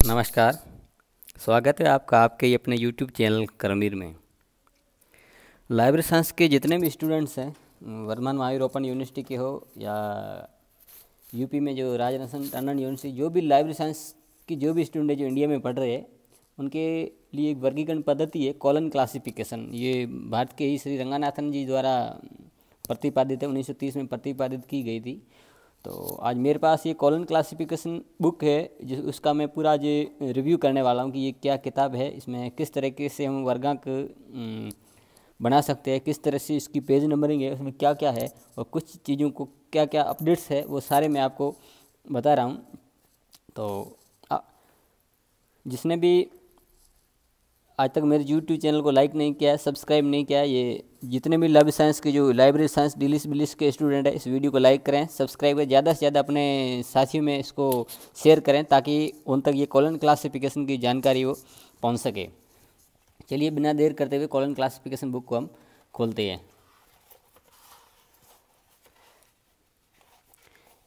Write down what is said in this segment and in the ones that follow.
नमस्कार। स्वागत है आपका आपके ही अपने यूट्यूब चैनल करमीर में। लाइब्रेरी साइंस के जितने भी स्टूडेंट्स हैं, वर्धमान महावीर ओपन यूनिवर्सिटी के हो या यूपी में जो राजनाथ टंडन यूनिवर्सिटी, जो भी लाइब्रेरी साइंस की जो भी स्टूडेंट है जो इंडिया में पढ़ रहे हैं, उनके लिए एक वर्गीकरण पद्धति है कॉलन क्लासिफिकेशन। ये भारत के ही श्री रंगानाथन जी द्वारा प्रतिपादित है, 1930 में प्रतिपादित की गई थी। तो आज मेरे पास ये कॉलन क्लासिफिकेशन बुक है, जिस उसका मैं पूरा आज रिव्यू करने वाला हूँ कि ये क्या किताब है, इसमें किस तरीके से हम वर्गांक बना सकते हैं, किस तरह से इसकी पेज नंबरिंग है, उसमें क्या क्या है और कुछ चीज़ों को क्या क्या अपडेट्स है वो सारे मैं आपको बता रहा हूँ। तो जिसने भी आज तक मेरे यूट्यूब चैनल को लाइक नहीं किया है, सब्सक्राइब नहीं किया है, ये जितने भी लाइब्रेरी साइंस के जो लाइब्रेरी साइंस डिलीस बिलिस के स्टूडेंट है, इस वीडियो को लाइक करें, सब्सक्राइब करें, ज़्यादा से ज़्यादा अपने साथियों में इसको शेयर करें ताकि उन तक ये कॉलन क्लासिफिकेशन की जानकारी वो पहुंच सके। चलिए बिना देर करते हुए कॉलन क्लासिफिकेशन बुक को हम खोलते हैं।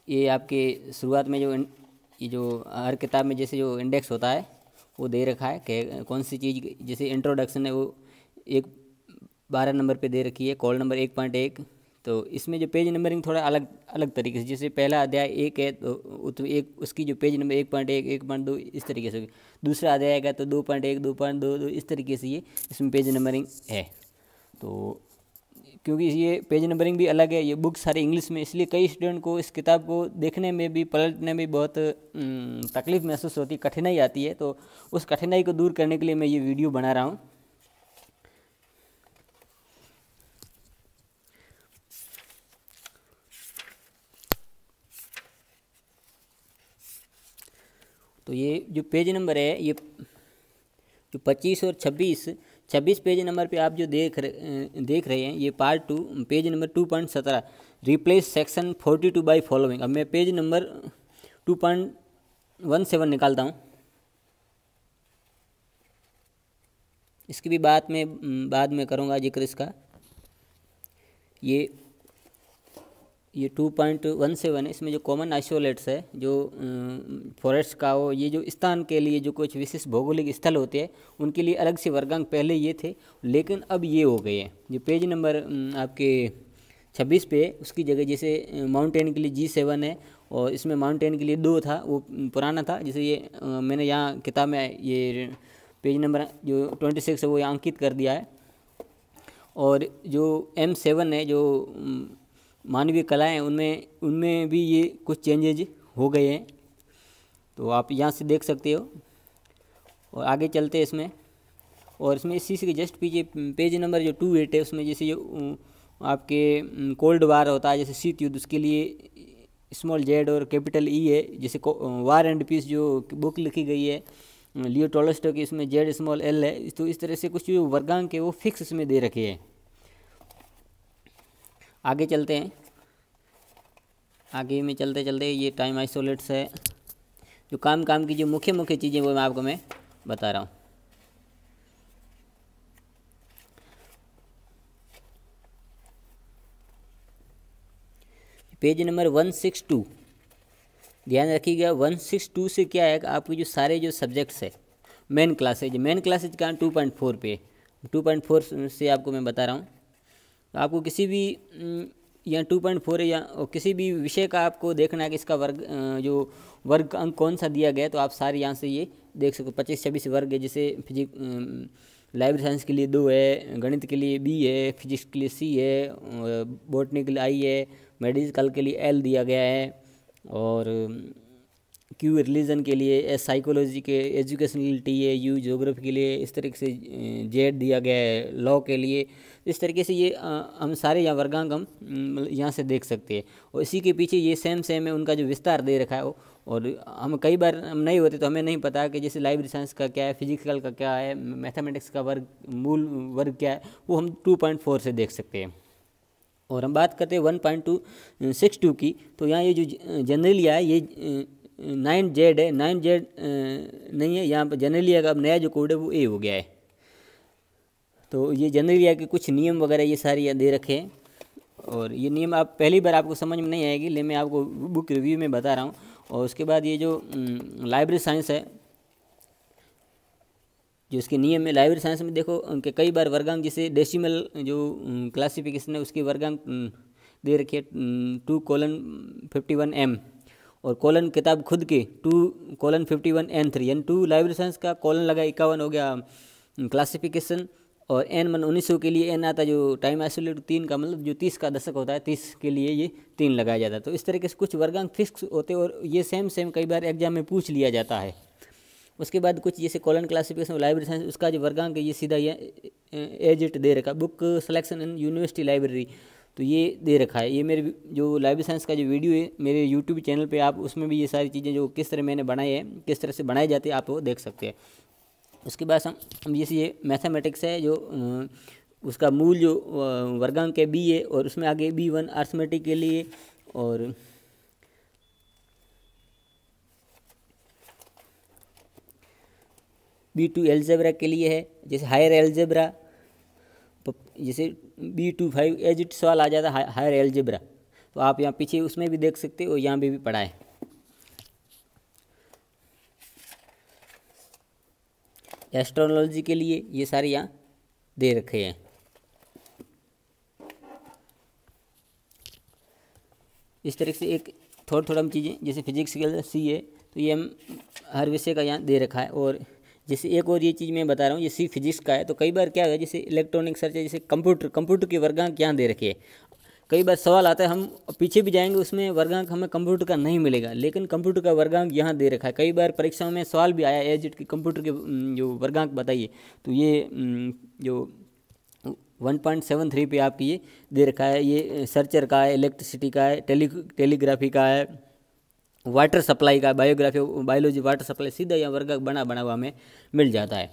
ये आपके शुरुआत में ये जो हर किताब में जैसे जो इंडेक्स होता है वो दे रखा है कि कौन सी चीज़, जैसे इंट्रोडक्शन है वो 12 नंबर पे दे रखी है, कॉल नंबर 1.1। तो इसमें जो पेज नंबरिंग थोड़ा अलग अलग तरीके से, जैसे पहला अध्याय 1 है तो एक उसकी जो पेज नंबर 1.1 1.2 इस तरीके से, दूसरा अध्याय आएगा तो 2.1 2.2 इस तरीके से ये इसमें पेज नंबरिंग है। तो क्योंकि ये पेज नंबरिंग भी अलग है, ये बुक सारे इंग्लिश में, इसलिए कई स्टूडेंट को इस किताब को देखने में भी पलटने में बहुत तकलीफ महसूस होती है, कठिनाई आती है। तो उस कठिनाई को दूर करने के लिए मैं ये वीडियो बना रहा हूँ। तो ये जो पेज नंबर है, ये जो 25 और 26 पेज नंबर पे आप जो देख रहे हैं, ये part 2 page number 2.17 replace section 42 by following. अब मैं पेज नंबर 2.17 निकालता हूँ। इसकी भी बाद में करूँगा जिक्र इसका। ये 2.17 है, इसमें जो कॉमन आइसोलेट्स है, जो फॉरेस्ट का हो, ये जो स्थान के लिए जो कुछ विशेष भौगोलिक स्थल होते हैं उनके लिए अलग से वर्गांक पहले ये थे, लेकिन अब ये हो गए हैं। जो पेज नंबर आपके 26 पे उसकी जगह जैसे माउंटेन के लिए G7 है, और इसमें माउंटेन के लिए 2 था, वो पुराना था। जैसे ये मैंने यहाँ किताब में ये पेज नंबर जो 26 है वो यहाँ अंकित कर दिया है। और जो M7 है, जो मानवीय कलाएं, उनमें भी ये कुछ चेंजेज हो गए हैं, तो आप यहाँ से देख सकते हो। और आगे चलते हैं इसमें, और इसमें इसी से जस्ट पीछे पेज नंबर जो 28 है, उसमें जैसे जो आपके कोल्ड वार होता है, जैसे शीत युद्ध, उसके लिए स्मॉल जेड और कैपिटल ई है। जैसे वार एंड पीस जो बुक लिखी गई है लियो टॉल्स्टॉय की, इसमें जेड स्मॉल एल है। तो इस तरह से कुछ जो वर्गांक है वो फिक्स इसमें दे रखे हैं। आगे चलते हैं। आगे में चलते चलते ये टाइम आइसोलेट्स है, जो काम की जो मुख्य चीज़ें वो मैं बता रहा हूँ। पेज नंबर 162, ध्यान रखिएगा 162 से क्या है, आपके जो सारे जो सब्जेक्ट्स है, मेन क्लासेज का 2.4 पे, 2.4 से आपको मैं बता रहा हूँ। तो आपको किसी भी या 2.4 है या किसी भी विषय का आपको देखना है कि इसका जो वर्ग अंक कौन सा दिया गया है, तो आप सारे यहाँ से ये देख सकते हो। 25-26 वर्ग है, जैसे लाइब्रेरी साइंस के लिए 2 है, गणित के लिए B है, फिजिक्स के लिए C है, बॉटनी के लिए I है, मेडिकल के लिए L दिया गया है, और Q रिलीजन के लिए, S साइकोलॉजी के, एजुकेशन के लिए T है, U ज्योग्राफी के लिए इस तरीके से Z दिया गया है, लॉ के लिए। इस तरीके से ये हम सारे यहाँ वर्गांक हम यहाँ से देख सकते हैं। और इसी के पीछे ये सेम है, उनका जो विस्तार दे रखा है। और हम कई बार हम नहीं होते तो हमें नहीं पता कि जैसे लाइब्रेरी साइंस का क्या है, फिजिकल का क्या है, मैथमेटिक्स का मूल वर्ग क्या है, वो हम 2.4 से देख सकते हैं। और हम बात करते हैं 1.262 की, तो यहाँ ये जो जनरलिया है, ये 9Z है, 9Z नहीं है यहाँ पर। जनरलिया का अब नया जो कोड है वो A हो गया है। तो ये जनरलिया के कुछ नियम वगैरह ये सारे दे रखे हैं, और ये नियम आप पहली बार आपको समझ में नहीं आएगी, लेकिन मैं आपको बुक रिव्यू में बता रहा हूँ। और उसके बाद ये जो लाइब्रेरी साइंस है, जो इसके नियम है लाइब्रेरी साइंस में देखो उनके कई बार वर्गांक जैसे डेसिमल जो क्लासिफिकेशन है उसकी वर्गांक दे रखी है 2:51M और कॉलन किताब खुद के 2:51N3 यानी 2 लाइब्रेरी साइंस का कॉलन लगा 51 हो गया क्लासिफिकेशन और N मन 1900 के लिए N आता है जो टाइम आइसोलेट 3 का मतलब जो 30 का दशक होता है 30 के लिए ये 3 लगाया जाता है। तो इस तरीके से कुछ वर्गांक फिक्स होते हैं और ये सेम कई बार एग्जाम में पूछ लिया जाता है। उसके बाद कुछ जैसे कॉलन क्लासिफिकेशन लाइब्रेरी साइंस उसका जो वर्गांक है ये सीधा ये एजिट दे रखा book selection in university library तो ये दे रखा है। ये मेरे जो लाइब्रेरी साइंस का जो वीडियो है मेरे यूट्यूब चैनल पे आप उसमें भी ये सारी चीज़ें जो किस तरह मैंने बनाई है किस तरह से बनाई जाती है आप वो देख सकते हैं। उसके बाद हम जैसे ये मैथमेटिक्स है जो उसका मूल जो वर्गांक है बी है और उसमें आगे B1 अर्थमेटिक के लिए और B2 एल्जेब्रा के लिए है। जैसे हायर एल्जेब्रा जैसे B25 एजिट सवाल आ जाता है हायर एल्जेब्रा तो आप यहाँ पीछे उसमें भी देख सकते हो यहाँ भी पढ़ा है। एस्ट्रोनॉलजी के लिए ये सारे यहाँ दे रखे हैं। इस तरह से एक थोड़ा हम चीज़ें जैसे फिजिक्स के सी है तो ये हम हर विषय का यहाँ दे रखा है। और जैसे एक और ये चीज़ मैं बता रहा हूँ ये सी फिजिक्स का है तो कई बार क्या है जैसे इलेक्ट्रॉनिक सर्च है जैसे कंप्यूटर के वर्गांक यहाँ दे रखे हैं। कई बार सवाल आता है हम पीछे भी जाएंगे उसमें वर्गांक हमें कंप्यूटर का नहीं मिलेगा लेकिन कंप्यूटर का वर्गांक यहाँ दे रखा है। कई बार परीक्षाओं में सवाल भी आया एजिट की कंप्यूटर के जो वर्गांक बताइए तो ये जो 1.73 पे आपकी ये दे रखा है। ये सर्चर का है इलेक्ट्रिसिटी का है टेलीग्राफी का है वाटर सप्लाई का बायोलॉजी वाटर सप्लाई सीधा यहाँ वर्गांक बना हुआ हमें मिल जाता है।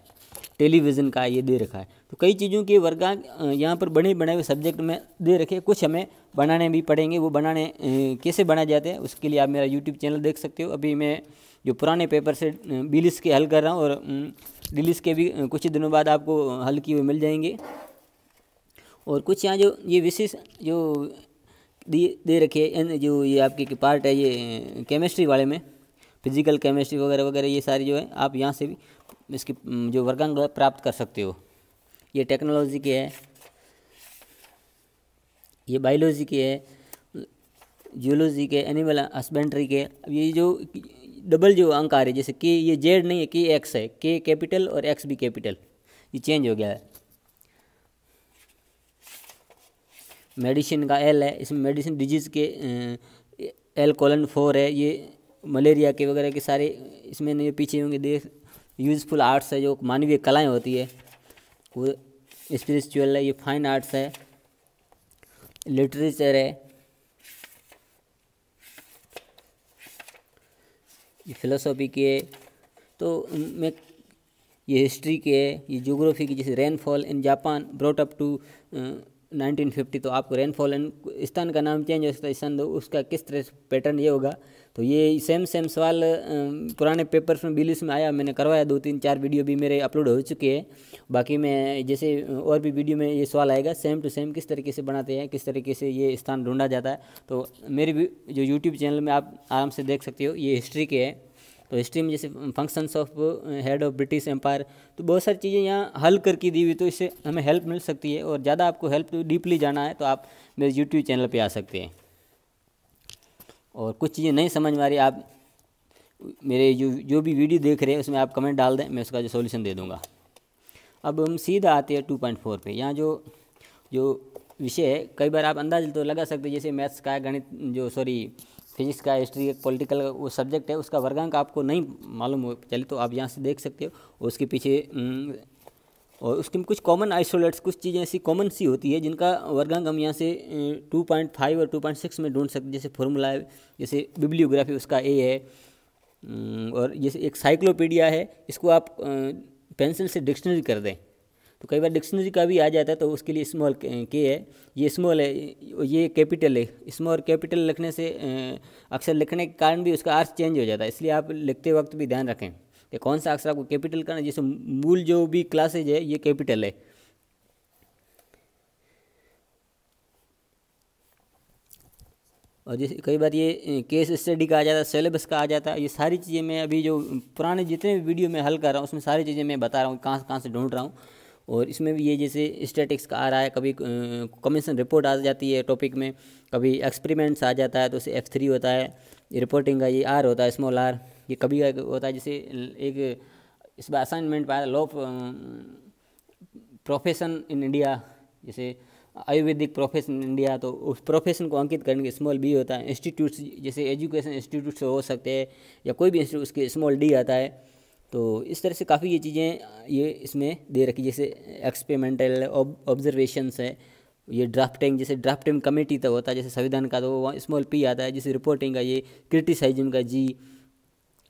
टेलीविज़न का ये दे रखा है। तो कई चीज़ों के वर्गांक यहाँ पर बने हुए सब्जेक्ट में दे रखे। कुछ हमें बनाने भी पड़ेंगे वो बनाने कैसे बनाए जाते हैं उसके लिए आप मेरा यूट्यूब चैनल देख सकते हो। अभी मैं जो पुराने पेपर से बिलिस के हल कर रहा हूँ और डिलिस के भी कुछ दिनों बाद आपको हल किए हुए मिल जाएंगे। और कुछ यहाँ जो ये विशेष जो दे रखे हैं जो ये आपके पार्ट है ये केमिस्ट्री वाले में फिजिकल केमिस्ट्री वगैरह ये सारी जो है आप यहाँ से भी इसकी जो वर्गांक प्राप्त कर सकते हो। ये टेक्नोलॉजी के है ये बायोलॉजी के है जियोलॉजी के एनिमल हस्बेंड्री के। अब ये जो डबल जो अंक आ रहे जैसे के ये जेड नहीं है के एक्स है के कैपिटल और एक्स भी कैपिटल ये चेंज हो गया है। मेडिसिन का एल है इसमें मेडिसिन डिजीज़ के L:4 है ये मलेरिया के वगैरह के सारे इसमें ये पीछे होंगे देख। यूज़फुल आर्ट्स है जो मानवीय कलाएं होती है वो स्पिरिचुअल है। ये फाइन आर्ट्स है लिटरेचर है ये फिलोसॉफी के तो मैं ये हिस्ट्री के है ये ज्योग्राफी की जैसे rainfall in Japan brought up to 1950 तो आपको रेनफॉल इन स्थान का नाम चेंज हो सकता है स्थान दो उसका किस तरह से पैटर्न ये होगा। तो ये सेम सवाल पुराने पेपर्स में बिलिस में आया मैंने करवाया 2-3-4 वीडियो भी मेरे अपलोड हो चुके हैं। बाकी मैं जैसे और भी वीडियो में ये सवाल आएगा सेम टू सेम किस तरीके से बनाते हैं किस तरीके से ये स्थान ढूंढा जाता है। तो मेरे भी जो यूट्यूब चैनल में आप आराम से देख सकते हो। ये हिस्ट्री के है तो हिस्ट्री में जैसे functions of head of British empire तो बहुत सारी चीज़ें यहाँ हल करके दी हुई तो इससे हमें हेल्प मिल सकती है। और ज़्यादा आपको हेल्प डीपली जाना है तो आप मेरे यूट्यूब चैनल पे आ सकते हैं। और कुछ चीज़ें नहीं समझ में आ रही आप मेरे जो भी वीडियो देख रहे हैं उसमें आप कमेंट डाल दें मैं उसका जो सॉल्यूशन दे दूँगा। अब हम सीधा आते हैं 2.4 पे। यहाँ जो विषय है कई बार आप अंदाज तो लगा सकते हैं जैसे मैथ्स का गणित जो फिजिक्स का हिस्ट्री पॉलिटिकल वो सब्जेक्ट है उसका वर्गांक आपको नहीं मालूम हो चले तो आप यहाँ से देख सकते हो। और उसके पीछे और उसके में कुछ कॉमन आइसोलेट्स कुछ चीज़ें ऐसी कॉमन सी होती है जिनका वर्गांक हम यहाँ से 2.5 और 2.6 में ढूंढ सकते जैसे फॉर्मूला है जैसे बिब्लियोग्राफी उसका ए है। और जैसे एक साइक्लोपीडिया है इसको आप पेंसिल से डिक्शनरी कर दें तो कई बार डिक्शनरी का भी आ जाता है तो उसके लिए स्मॉल के है ये स्मॉल है ये कैपिटल है। स्मॉल कैपिटल लिखने से अक्षर लिखने के कारण भी उसका अर्थ चेंज हो जाता है इसलिए आप लिखते वक्त भी ध्यान रखें कि कौन सा अक्षर आपको कैपिटल करना है। जैसे मूल जो भी क्लासेज है ये कैपिटल है। और जैसे कई बार ये केस स्टडी का आ जाता है, सिलेबस का आ जाता है। ये सारी चीज़ें मैं अभी जो पुराने जितने भी वीडियो में हल कर रहा हूँ उसमें सारी चीज़ें मैं बता रहा हूँ कहाँ कहाँ से ढूंढ रहा हूँ। और इसमें भी ये जैसे स्टैटिक्स का आ रहा है, कभी कमीशन रिपोर्ट आ जाती है टॉपिक में, कभी एक्सपेरिमेंट्स आ जाता है तो उसे F3 होता है, ये रिपोर्टिंग का ये R होता है, स्मॉल r। ये कभी होता है जैसे एक इस बार असाइनमेंट पाया लॉ प्रोफेशन इन इंडिया, जैसे आयुर्वेदिक प्रोफेशन इन इंडिया, तो उस प्रोफेशन को अंकित करने के स्मॉल b होता है। इंस्टीट्यूट्स जैसे एजुकेशन इंस्टीट्यूट्स हो सकते हैं या कोई भी इंस्टीट्यूट, उसके स्मॉल d आता है। तो इस तरह से काफ़ी ये चीज़ें ये इसमें दे रखी, जैसे एक्सपेरिमेंटल ऑब्जर्वेशंस है, ये ड्राफ्टिंग, जैसे ड्राफ्टिंग कमेटी तो होता है जैसे संविधान का, तो वो स्मॉल p आता है। जैसे रिपोर्टिंग का ये क्रिटिसाइजिंग का g,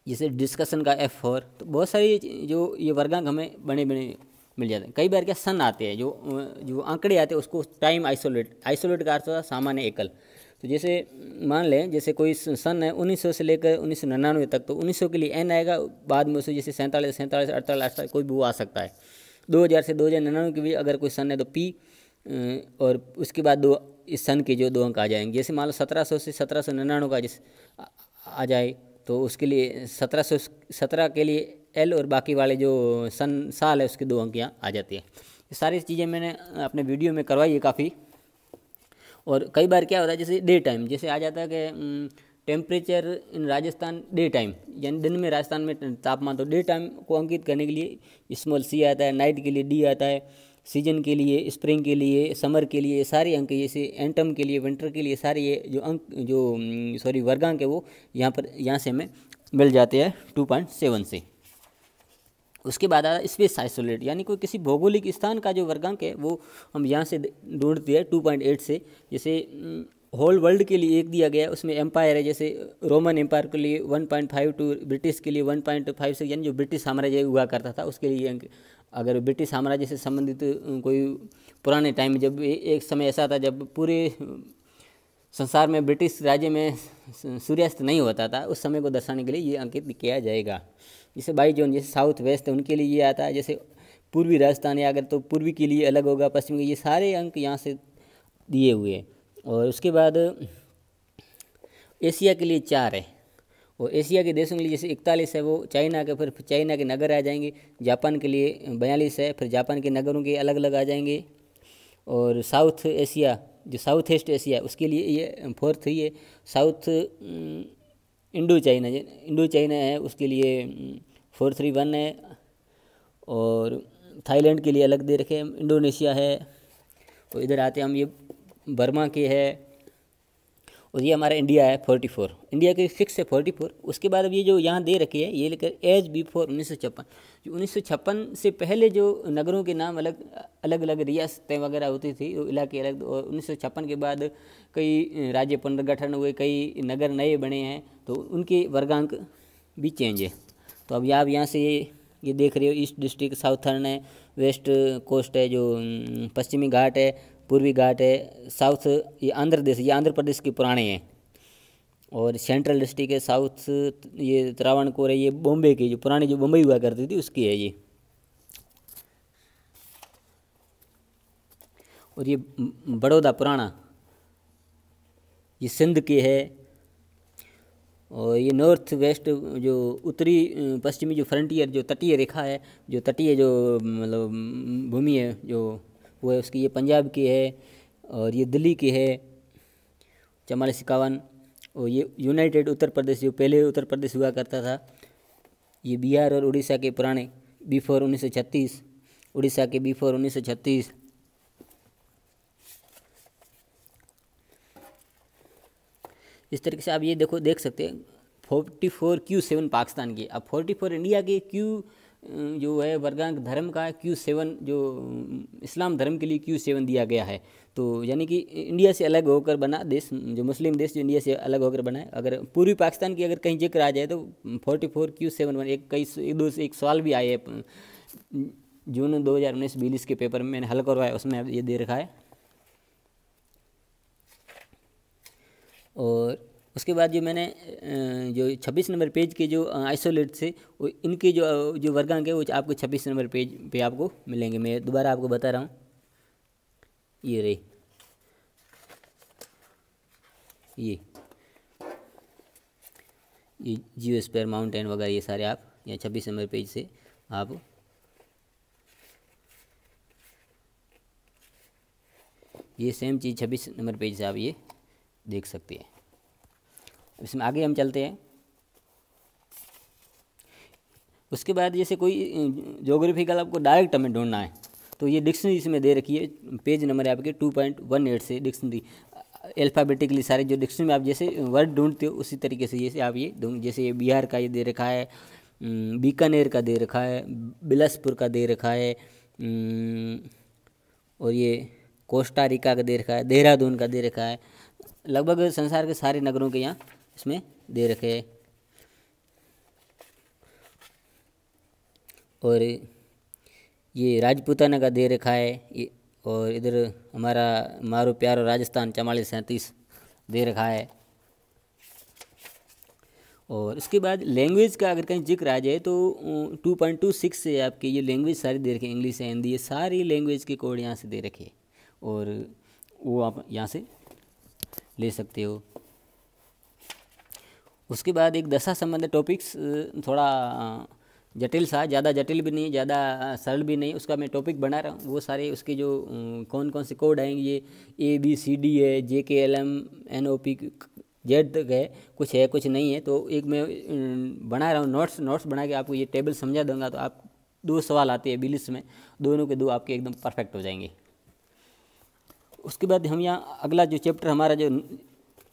जैसे डिस्कशन का F4। तो बहुत सारी जो ये वर्गांक हमें बने बने मिल जाते हैं। कई बार क्या सन आते हैं, जो आंकड़े आते हैं उसको टाइम आइसोलेट का अर्थ होता है सामान्य एकल। तो जैसे मान लें जैसे कोई सन है 1900 से लेकर 1999 तक, तो 1900 के लिए n आएगा, बाद में उसे जैसे 47 48 कोई भी वो आ सकता है। 2000 से 2099 के भी अगर कोई सन है तो p, और उसके बाद दो इस सन के जो दो अंक आ जाएंगे। जैसे मान लो 1700 से 1799 का जैसे आ जाए तो उसके लिए 1717 के लिए L, और बाकी वाले जो साल है उसके दो अंक यहाँ आ जाती है। ये सारी चीज़ें मैंने अपने वीडियो में करवाई है काफ़ी। और कई बार क्या होता है जैसे डे टाइम, जैसे आ जाता है कि temperature in Rajasthan day time, यानी दिन में राजस्थान में तापमान, तो डे टाइम को अंकित करने के लिए स्मॉल c आता है, नाइट के लिए d आता है, सीजन के लिए, स्प्रिंग के लिए, समर के लिए सारे अंक, जैसे एंटम के लिए, विंटर के लिए सारे ये जो अंक जो वर्गांक है वो यहाँ से हमें मिल जाते हैं 2.7 से। उसके बाद आता है स्पेस आइसोलेट, यानी कोई किसी भौगोलिक स्थान का जो वर्गांक है वो हम यहाँ से ढूंढते हैं 2.8 से। जैसे होल वर्ल्ड के लिए एक दिया गया है, उसमें एम्पायर है, जैसे रोमन एम्पायर के लिए 1.5 टू ब्रिटिश के लिए 1.56, यानी जो ब्रिटिश साम्राज्य हुआ करता था उसके लिए अगर ब्रिटिश साम्राज्य से संबंधित कोई पुराने टाइम में जब एक समय ऐसा था जब पूरे संसार में ब्रिटिश राज्य में सूर्यास्त नहीं होता था, उस समय को दर्शाने के लिए ये अंकित किया जाएगा। जैसे 22 जोन, जैसे साउथ वेस्ट है उनके लिए ये आता है, जैसे पूर्वी राजस्थान है अगर तो पूर्वी के लिए अलग होगा, पश्चिम के, ये सारे अंक यहाँ से दिए हुए हैं। और उसके बाद एशिया के लिए 4 है, और एशिया के देशों के लिए जैसे 41 है वो चाइना के, फिर चाइना के नगर आ जाएंगे। जापान के लिए 42 है, फिर जापान के नगरों के अलग अलग आ जाएंगे। और साउथ एशिया जो साउथ ईस्ट एशिया है उसके लिए ये 4 है। साउथ इंडो चाइना है उसके लिए 431 है। और थाईलैंड के लिए अलग दे रखे हैं, इंडोनेशिया है। और इधर आते हैं हम, ये बर्मा के है, और ये हमारा इंडिया है 44, इंडिया के 6 से 44। उसके बाद अब ये जो यहाँ दे रखे है ये लेकर एज बिफोर 1956, जो 1956 से पहले जो नगरों के नाम अलग अलग रियासतें वगैरह होती थी, वो इलाके अलग। और 1956 के बाद कई राज्य पुनर्गठन हुए, कई नगर नए बने हैं, तो उनके वर्गांक भी चेंज है। तो अब आप यहाँ से ये देख रहे हो, ईस्ट डिस्ट्रिक्ट, साउथर्न है, वेस्ट कोस्ट है, जो पश्चिमी घाट है, पूर्वी घाट है, साउथ ये आंध्र देश, ये आंध्र प्रदेश के पुराने हैं। और सेंट्रल डिस्ट्रिक्ट है, साउथ ये त्रावणकोर है, ये बॉम्बे की जो पुरानी जो मुंबई हुआ करती थी उसकी है ये। और ये बड़ौदा पुराना, ये सिंध के है। और ये नॉर्थ वेस्ट जो उत्तरी पश्चिमी जो फ्रंटियर जो तटीय रेखा है, जो तटीय जो मतलब भूमि है जो वो है उसकी, ये पंजाब की है। और ये दिल्ली की है 4451। और ये यूनाइटेड उत्तर प्रदेश जो पहले उत्तर प्रदेश हुआ करता था, ये बिहार और उड़ीसा के पुराने बिफोर 1936, उड़ीसा के बिफोर 1936। इस तरीके से आप ये देख सकते हैं 44 Q7 पाकिस्तान की। अब 44 इंडिया के Q जो है वर्गांक धर्म का Q7 जो इस्लाम धर्म के लिए Q7 दिया गया है। तो यानी कि इंडिया से अलग होकर बना देश, जो मुस्लिम देश जो इंडिया से अलग होकर बना है। अगर पूर्वी पाकिस्तान की अगर कहीं जिक्र आ जाए तो 44 Q7 एक सवाल भी आए है जून 2019-20 के पेपर में मैंने हल करवाया, उसमें ये दे रखा है। और उसके बाद जो मैंने जो 26 नंबर पेज के जो आइसोलेट से इनके जो वर्गांक है वो आपको 26 नंबर पेज पे आपको मिलेंगे। मैं दोबारा आपको बता रहा हूँ, ये रही, ये ये जियोस्फीयर, माउंटेन वगैरह ये सारे आप यहाँ 26 नंबर पेज से आप ये सेम चीज़ 26 नंबर पेज से आप ये देख सकते हैं। इसमें आगे हम चलते हैं। उसके बाद जैसे कोई ज्योग्राफिकल आपको डायरेक्ट हमें ढूंढना है तो ये डिक्शनरी इसमें दे रखी है, पेज नंबर है आपके 2.18 से डिक्शनरी अल्फ़ाबेटिकली सारे जो डिक्शनरी में आप जैसे वर्ड ढूंढते हो उसी तरीके से जैसे आप ये जैसे ये बिहार का ये दे रखा है, बीकानेर का दे रखा है, बिलासपुर का दे रखा है, और ये कोस्टा रिका का दे रखा है, देहरादून का दे रखा है। लगभग संसार के सारे नगरों के यहाँ इसमें दे रखे हैं। और ये राजपूताना का दे रखा है ये, और इधर हमारा मारो प्यारो राजस्थान 4437 दे रखा है। और उसके बाद लैंग्वेज का अगर कहीं जिक्र आ जाए तो 2.26 से आपके ये लैंग्वेज सारी दे रखे, इंग्लिश है, हिंदी, ये सारी लैंग्वेज के कोड यहाँ से दे रखे और वो आप यहाँ से ले सकते हो। उसके बाद एक दशा संबंधित टॉपिक्स थोड़ा जटिल सा, ज़्यादा जटिल भी नहीं, ज़्यादा सरल भी नहीं, उसका मैं टॉपिक बना रहा हूँ। वो सारे उसके जो कौन कौन से कोड आएंगे, ये ABCD है, JKLM NOP जेड तक है, कुछ नहीं है। तो एक मैं बना रहा हूँ नोट्स बना के आपको ये टेबल समझा दूंगा। तो आप 2 सवाल आते हैं 20 में, दोनों के 2 आपके एकदम परफेक्ट हो जाएंगे। उसके बाद हम यहाँ अगला जो चैप्टर हमारा जो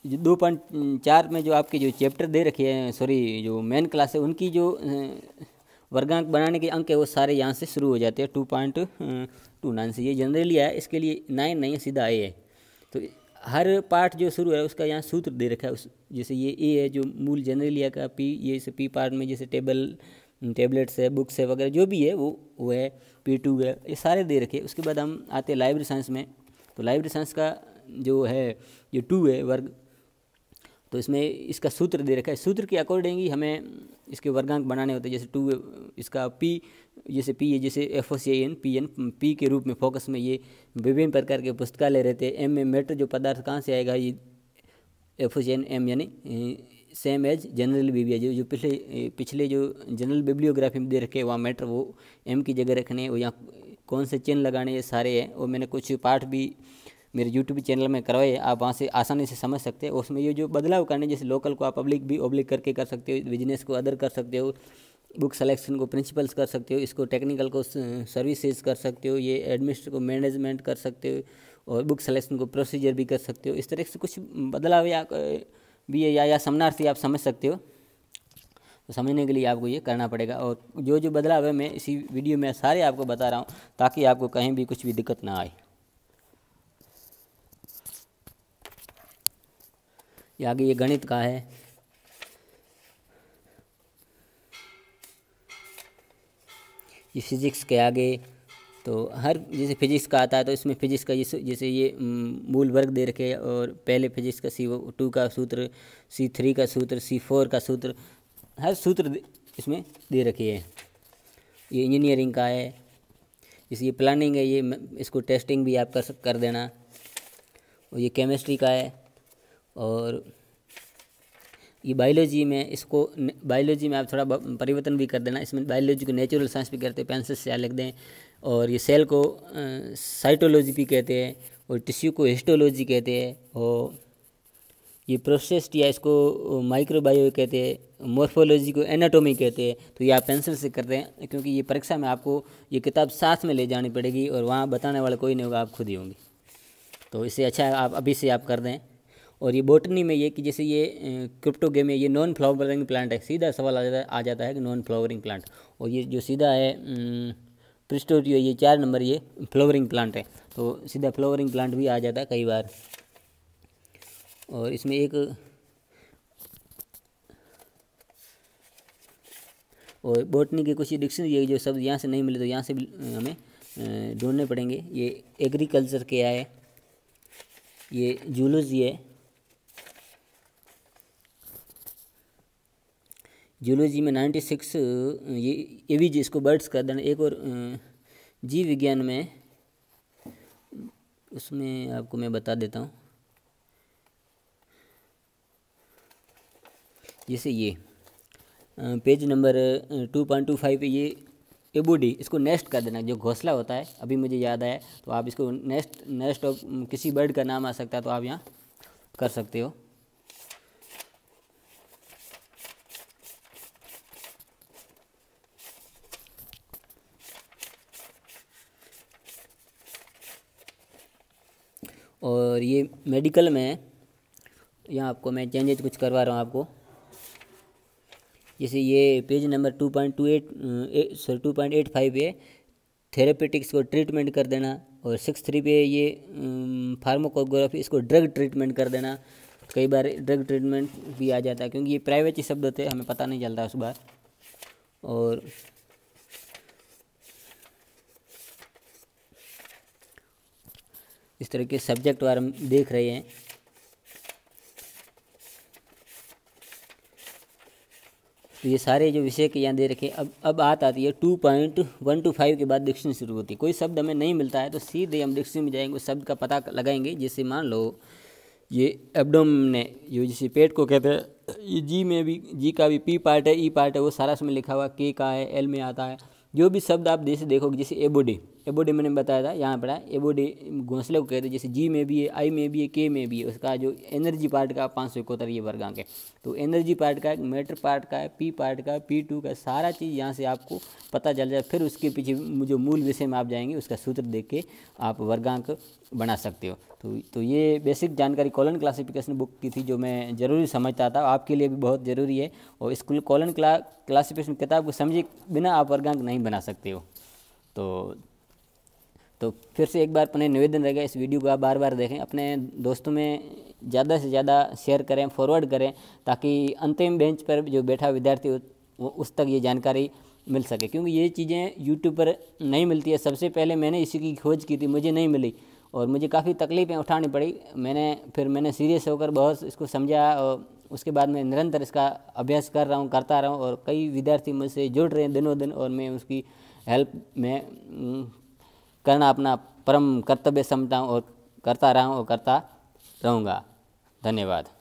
2.4 में जो आपके जो चैप्टर दे रखे हैं, सॉरी जो मेन क्लास है, उनकी जो वर्गांक बनाने के अंक है वो सारे यहाँ से शुरू हो जाते हैं 2.29 से। ये जनरली है, इसके लिए 9 नहीं है, सीधा A है। तो हर पार्ट जो शुरू है उसका यहाँ सूत्र दे रखा है। उस जैसे ये A है जो मूल जनरली का P, ये इसे P पार्ट में जैसे टेबलेट्स है, बुक्स है वगैरह जो भी है वो है, P2 है, ये सारे दे रखे। उसके बाद हम आते हैं लाइब्रेरी साइंस में। तो लाइब्रेरी साइंस का जो है ये 2 है वर्ग, तो इसमें इसका सूत्र दे रखा है। सूत्र के अकॉर्डिंग ही हमें इसके वर्गांक बनाने होते हैं। जैसे 2 इसका P, जैसे P है जैसे FOCIN PN, P के रूप में फोकस में ये विभिन्न प्रकार के पुस्तकालय रहते हैं। M में मेटर जो पदार्थ कहाँ से आएगा, ये FOCIN M यानी सेम एज जनरल बिब्लिया, जो पिछले जो जनरल बिब्लियोग्राफी में दे रखे वहाँ मेटर वो M की जगह रखने हैं, वो यहाँ कौन से चिन्ह लगाने ये सारे हैं। और मैंने कुछ पाठ भी मेरे यूट्यूब चैनल में करवाए, आप वहाँ से आसानी से समझ सकते हैं। उसमें ये जो बदलाव करने, जैसे लोकल को आप पब्लिक भी ओब्लिक करके कर सकते हो, बिजनेस को अदर कर सकते हो, बुक सिलेक्शन को प्रिंसिपल्स कर सकते हो, इसको टेक्निकल को सर्विसेज कर सकते हो, ये एडमिनिस्ट्रेटिव को मैनेजमेंट कर सकते हो, और बुक सिलेक्शन को प्रोसीजर भी कर सकते हो। इस तरह से कुछ बदलाव या भी है या समनार्थी आप समझ सकते हो। तो समझने के लिए आपको ये करना पड़ेगा। और जो जो बदलाव है मैं इसी वीडियो में सारे आपको बता रहा हूँ, ताकि आपको कहीं भी कुछ भी दिक्कत ना आए। ये आगे ये गणित का है, ये फिजिक्स के आगे। तो हर जैसे फिजिक्स का आता है तो इसमें फिजिक्स का जैसे ये मूल वर्ग दे रखे, और पहले फिजिक्स का CO2 का सूत्र, C3 का सूत्र, C4 का सूत्र, हर सूत्र इसमें दे रखे हैं। ये इंजीनियरिंग का है, जैसे ये प्लानिंग है, ये इसको टेस्टिंग भी आप कर देना। और ये केमिस्ट्री का है। और ये बायोलॉजी में, इसको बायोलॉजी में आप थोड़ा परिवर्तन भी कर देना। इसमें बायोलॉजी को नेचुरल साइंस भी करते हैं, पेंसिल से लिख दें। और ये सेल को साइटोलॉजी भी कहते हैं, और टिश्यू को हिस्टोलॉजी कहते हैं, और ये प्रोसेस्ड या इसको माइक्रोबायो कहते हैं, मॉर्फोलॉजी को एनाटॉमी कहते हैं। तो ये आप पेंसिल से करते हैं, क्योंकि ये परीक्षा में आपको ये किताब साथ में ले जानी पड़ेगी, और वहाँ बताने वाला कोई नहीं होगा, आप खुद ही होंगे। तो इससे अच्छा है आप अभी से आप कर दें। और ये बॉटनी में ये कि जैसे ये क्रिप्टोगेम है, ये नॉन फ्लावरिंग प्लांट है। सीधा सवाल आ जाता है कि नॉन फ्लावरिंग प्लांट। और ये जो सीधा है प्रिस्टोरियो, ये 4 नंबर, ये फ्लावरिंग प्लांट है। तो सीधा फ्लावरिंग प्लांट भी आ जाता है कई बार। और इसमें एक और बॉटनी के कुछ डिक्शनरी है, जो शब्द यहाँ से नहीं मिले तो यहाँ से भी हमें ढूंढने पड़ेंगे। ये एग्रीकल्चर क्या है, ये जूलॉजी है, जूलॉजी में 96, ये भी जिसको बर्ड्स का देना। एक और जीव विज्ञान में, उसमें आपको मैं बता देता हूँ। जैसे ये पेज नंबर 2.25 पे ये एबोडी, इसको नेस्ट कर देना, जो घोंसला होता है। अभी मुझे याद आया, तो आप इसको नेस्ट ऑफ किसी बर्ड का नाम आ सकता है, तो आप यहाँ कर सकते हो। और ये मेडिकल में यहाँ आपको मैं चेंजेज कुछ करवा रहा हूँ आपको। जैसे ये पेज नंबर 2.85 पे थेरेपेटिक्स को ट्रीटमेंट कर देना, और 6.3 पे ये फार्माकोग्राफी, इसको ड्रग ट्रीटमेंट कर देना। कई बार ड्रग ट्रीटमेंट भी आ जाता है, क्योंकि ये प्राइवेट शब्द होते हैं, हमें पता नहीं चलता उस बार। और इस तरह के सब्जेक्ट वार हम देख रहे हैं। तो ये सारे जो विषय के यहाँ दे रखे। अब बात आती है 2.125 के बाद डिक्शनरी शुरू होती है। कोई शब्द हमें नहीं मिलता है तो सीधे हम डिक्शनरी में जाएंगे, उस शब्द का पता लगाएंगे। जैसे मान लो ये एब्डोमेन, जो जिसे पेट को कहते हैं, ये जी में भी, जी का भी पी पार्ट है, ई पार्ट है, वो सारा इसमें लिखा हुआ, के का है, एल में आता है। जो भी शब्द आप जैसे देखोगे, जैसे एबोडी, एबोडी मैंने बताया था, यहाँ पढ़ा एबोडी घोंसले को कहते हैं। जैसे जी में भी है, आई में भी है, के में भी है। उसका जो एनर्जी पार्ट का 571 ये वर्गांक है। तो एनर्जी पार्ट का है, मैटर पार्ट का है, पी पार्ट का है, P2 का, सारा चीज़ यहाँ से आपको पता चल जाए। फिर उसके पीछे जो मूल विषय में आप जाएंगे, उसका सूत्र देख के आप वर्गांक बना सकते हो। तो ये बेसिक जानकारी कॉलन क्लासिफिकेशन बुक की थी, जो मैं ज़रूरी समझता था, आपके लिए भी बहुत ज़रूरी है। और स्कूल कॉलन क्लासिफिकेशन किताब को समझे बिना आप वर्गांक नहीं बना सकते हो। तो फिर से एक बार अपने निवेदन रहेगा, इस वीडियो को आप बार बार देखें, अपने दोस्तों में ज़्यादा से ज़्यादा शेयर करें, फॉरवर्ड करें, ताकि अंतिम बेंच पर जो बैठा विद्यार्थी हो उस तक ये जानकारी मिल सके। क्योंकि ये चीज़ें यूट्यूब पर नहीं मिलती है। सबसे पहले मैंने इसी की खोज की थी, मुझे नहीं मिली और मुझे काफ़ी तकलीफ़ें उठानी पड़ी। मैंने सीरियस होकर बहुत इसको समझा, और उसके बाद मैं निरंतर इसका अभ्यास करता रहा हूँ। और कई विद्यार्थी मुझसे जुड़ रहे हैं दिनों दिन, और मैं उसकी हेल्प में करना अपना परम कर्तव्य समझता हूँ, और करता रहा हूँ और करता रहूँगा। धन्यवाद।